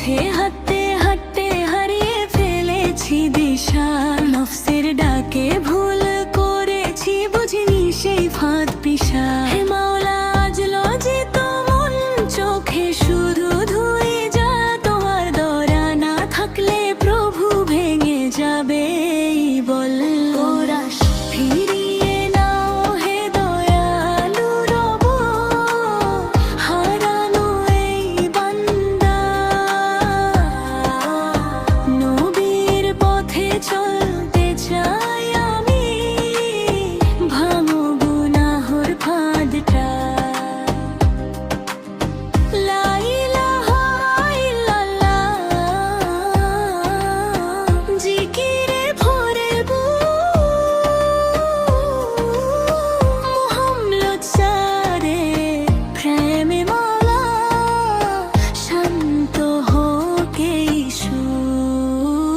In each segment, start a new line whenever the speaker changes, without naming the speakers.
পথে হাঁটতে হাঁটতে হারিয়ে ফেলেছি দিশা, নফসের ডাকে ভুল করেছি, বুঝিনি সেই ফাঁদ পিশা। হে মাওলা আজ লজ্জিত মন চোখে শুধু ধুয়ে যা, তোমার দয়া না থাকলে প্রভু ভেঙে যাবে বল। কোরাস ফিরিয়ে নাও হে দয়ালু রব, হারানো এই বান্দা। নবীর পথে চলতে চাই আমি, ভাঙো গুনাহর ফাঁদটা। লা ইলাহা ইল্লাল্লাহ, জিকিরে ভরে মুহাম্মদ সারে প্রেমে মাওলা, শান্ত হোক এই সুখ।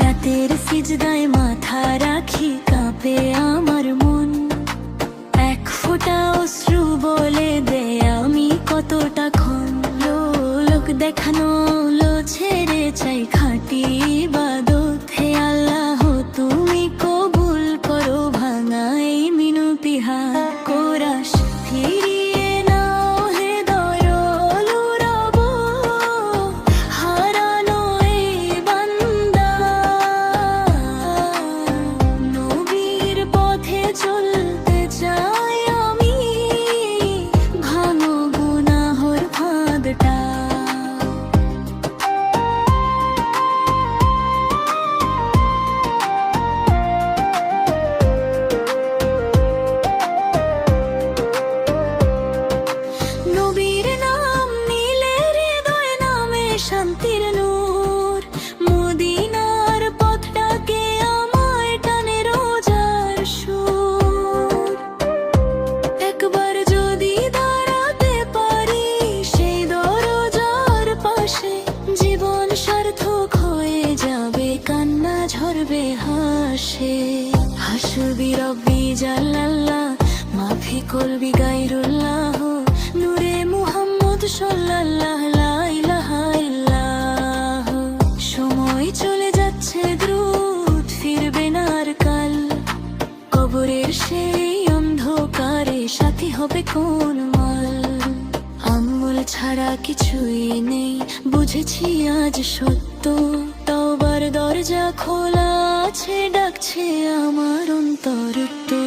রাতের সিজদায় মাথা রাখি, কাঁপে আমার মন, এক ফোঁটা অশ্রু বলে দে আমি কতটা ক্ষণ। লোক দেখানো লো ছেড়ে চাই খাঁটি ইবাদত। হে আল্লাহ তুমি কবুল করো ভাঙা এই মিনতি হাত। কোরাস ফিরিয়ে নাও হে দয়ালু রব, হারানো এই বান্দা। নবীর পথে চলতে চাই আমি, ভাঙো গুনাহর ফাঁদটা। নবীর নাম নিলে হৃদয় নামে শান্তির নূর, মদিনার পথটাকে আমায় টানে রোজার সুর। একবার যদি দাঁড়াতে পারি সেই দরজার পাশে, জীবন সার্থক হয়ে যাবে, কান্না ঝরবে হাসে। হাসবি রব্বি জাল্লাল্লাহ, মাফি করবি গায়রুল্লাহ, নূরে মুহাম্মদ সাল্লাল্লাহ, লা ইলাহা ইল্লাল্লাহ। সময় চলে যাচ্ছে দ্রুত, ফিরবে না আর কাল, কবরের সেই অন্ধকারে সাথী হবে কোন মাল। আঙ্গুল ছাড়া কিছুই নেই বুঝেছি আজ সত্য, তওবার দরজা খোলা আছে, ডাকছে আমার অন্তর তো।